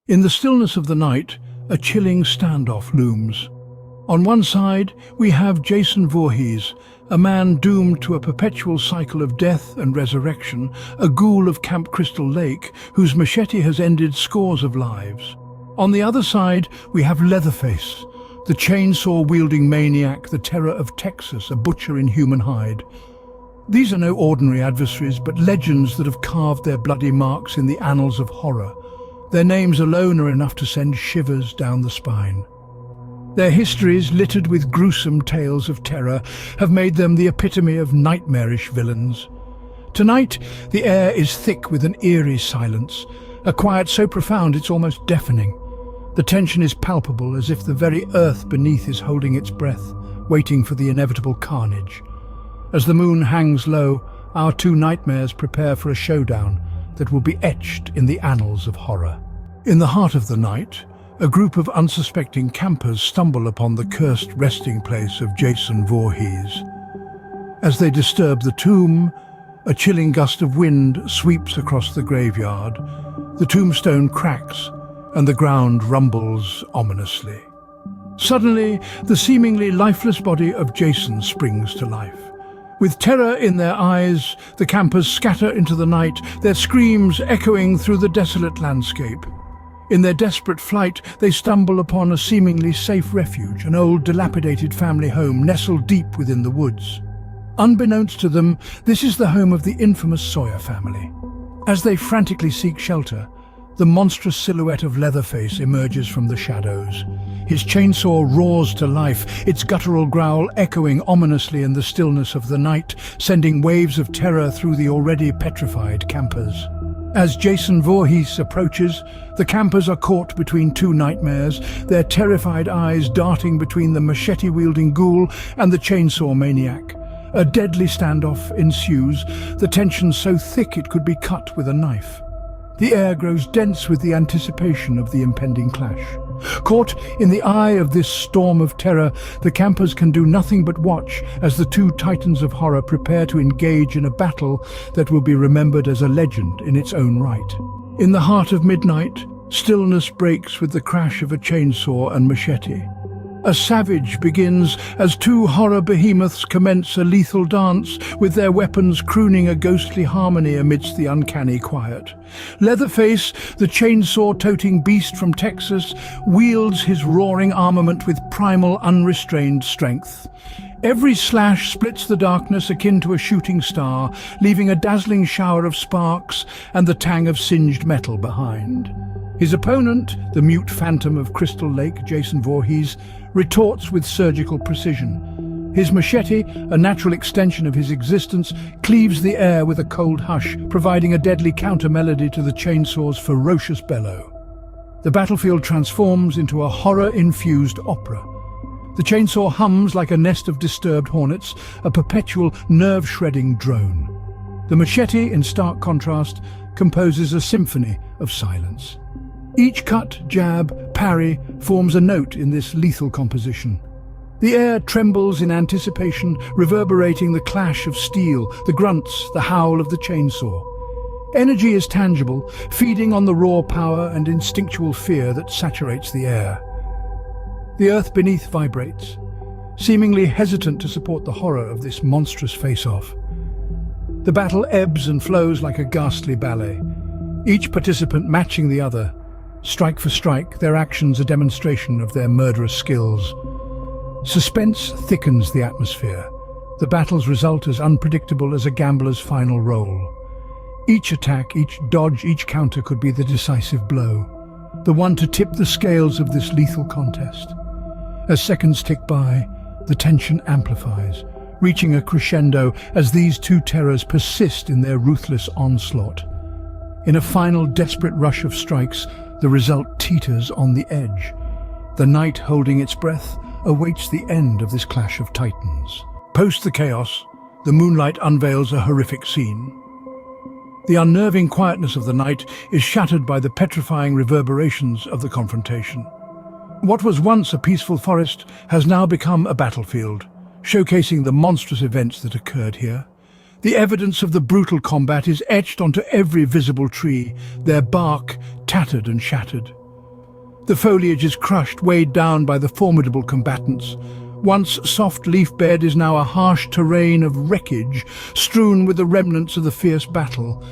In the stillness of the night, a chilling standoff looms. On one side, we have Jason Voorhees, a man doomed to a perpetual cycle of death and resurrection, a ghoul of Camp Crystal Lake, whose machete has ended scores of lives. On the other side, we have Leatherface, the chainsaw-wielding maniac, the terror of Texas, a butcher in human hide. These are no ordinary adversaries, but legends that have carved their bloody marks in the annals of horror. Their names alone are enough to send shivers down the spine. Their histories, littered with gruesome tales of terror, have made them the epitome of nightmarish villains. Tonight, the air is thick with an eerie silence, a quiet so profound it's almost deafening. The tension is palpable, as if the very earth beneath is holding its breath, waiting for the inevitable carnage. As the moon hangs low, our two nightmares prepare for a showdown that will be etched in the annals of horror. In the heart of the night, a group of unsuspecting campers stumble upon the cursed resting place of Jason Voorhees. As they disturb the tomb, a chilling gust of wind sweeps across the graveyard. The tombstone cracks, and the ground rumbles ominously. Suddenly, the seemingly lifeless body of Jason springs to life. With terror in their eyes, the campers scatter into the night, their screams echoing through the desolate landscape. In their desperate flight, they stumble upon a seemingly safe refuge, an old dilapidated family home nestled deep within the woods. Unbeknownst to them, this is the home of the infamous Sawyer family. As they frantically seek shelter, the monstrous silhouette of Leatherface emerges from the shadows. His chainsaw roars to life, its guttural growl echoing ominously in the stillness of the night, sending waves of terror through the already petrified campers. As Jason Voorhees approaches, the campers are caught between two nightmares, their terrified eyes darting between the machete-wielding ghoul and the chainsaw maniac. A deadly standoff ensues, the tension so thick it could be cut with a knife. The air grows dense with the anticipation of the impending clash. Caught in the eye of this storm of terror, the campers can do nothing but watch as the two titans of horror prepare to engage in a battle that will be remembered as a legend in its own right. In the heart of midnight, stillness breaks with the crash of a chainsaw and machete. A savage begins as two horror behemoths commence a lethal dance, with their weapons crooning a ghostly harmony amidst the uncanny quiet. Leatherface, the chainsaw-toting beast from Texas, wields his roaring armament with primal, unrestrained strength. Every slash splits the darkness akin to a shooting star, leaving a dazzling shower of sparks and the tang of singed metal behind. His opponent, the mute phantom of Crystal Lake, Jason Voorhees, retorts with surgical precision. His machete, a natural extension of his existence, cleaves the air with a cold hush, providing a deadly counter-melody to the chainsaw's ferocious bellow. The battlefield transforms into a horror-infused opera. The chainsaw hums like a nest of disturbed hornets, a perpetual nerve-shredding drone. The machete, in stark contrast, composes a symphony of silence. Each cut, jab, parry forms a note in this lethal composition. The air trembles in anticipation, reverberating the clash of steel, the grunts, the howl of the chainsaw. Energy is tangible, feeding on the raw power and instinctual fear that saturates the air. The earth beneath vibrates, seemingly hesitant to support the horror of this monstrous face-off. The battle ebbs and flows like a ghastly ballet, each participant matching the other. Strike for strike, their actions a demonstration of their murderous skills. Suspense thickens the atmosphere, the battle's result as unpredictable as a gambler's final roll. Each attack, each dodge, each counter could be the decisive blow, the one to tip the scales of this lethal contest. As seconds tick by, the tension amplifies, reaching a crescendo as these two terrors persist in their ruthless onslaught. In a final desperate rush of strikes, the result teeters on the edge. The night, holding its breath, awaits the end of this clash of titans. Post the chaos, the moonlight unveils a horrific scene. The unnerving quietness of the night is shattered by the petrifying reverberations of the confrontation. What was once a peaceful forest has now become a battlefield, showcasing the monstrous events that occurred here. The evidence of the brutal combat is etched onto every visible tree, their bark tattered and shattered. The foliage is crushed, weighed down by the formidable combatants. Once soft leaf bed is now a harsh terrain of wreckage, strewn with the remnants of the fierce battle.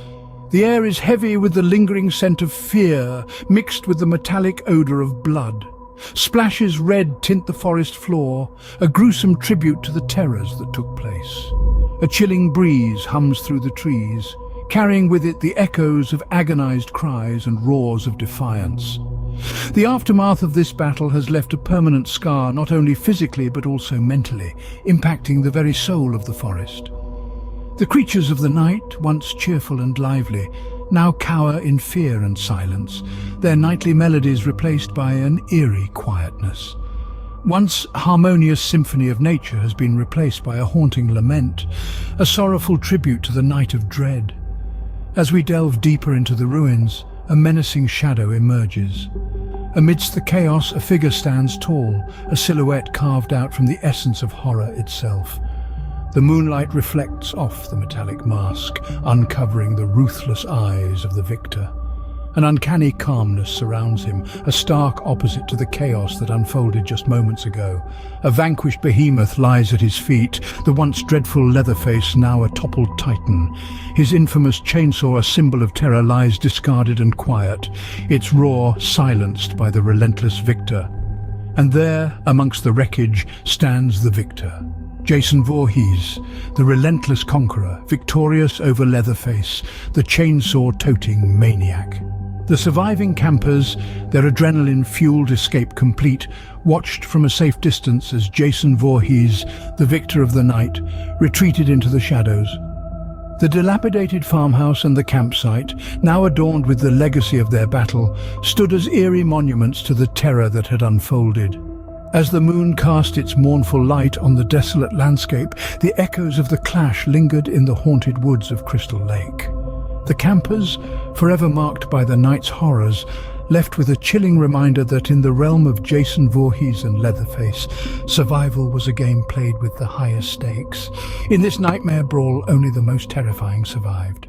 The air is heavy with the lingering scent of fear, mixed with the metallic odour of blood. Splashes red tint the forest floor, a gruesome tribute to the terrors that took place. A chilling breeze hums through the trees, carrying with it the echoes of agonized cries and roars of defiance. The aftermath of this battle has left a permanent scar, not only physically but also mentally, impacting the very soul of the forest. The creatures of the night, once cheerful and lively, now cower in fear and silence, their nightly melodies replaced by an eerie quietness. Once harmonious symphony of nature has been replaced by a haunting lament, a sorrowful tribute to the night of dread. As we delve deeper into the ruins, a menacing shadow emerges. Amidst the chaos, a figure stands tall, a silhouette carved out from the essence of horror itself. The moonlight reflects off the metallic mask, uncovering the ruthless eyes of the victor. An uncanny calmness surrounds him, a stark opposite to the chaos that unfolded just moments ago. A vanquished behemoth lies at his feet, the once dreadful Leatherface now a toppled titan. His infamous chainsaw, a symbol of terror, lies discarded and quiet, its roar silenced by the relentless victor. And there, amongst the wreckage, stands the victor. Jason Voorhees, the relentless conqueror, victorious over Leatherface, the chainsaw-toting maniac. The surviving campers, their adrenaline-fueled escape complete, watched from a safe distance as Jason Voorhees, the victor of the night, retreated into the shadows. The dilapidated farmhouse and the campsite, now adorned with the legacy of their battle, stood as eerie monuments to the terror that had unfolded. As the moon cast its mournful light on the desolate landscape, the echoes of the clash lingered in the haunted woods of Crystal Lake. The campers, forever marked by the night's horrors, left with a chilling reminder that in the realm of Jason Voorhees and Leatherface, survival was a game played with the highest stakes. In this nightmare brawl, only the most terrifying survived.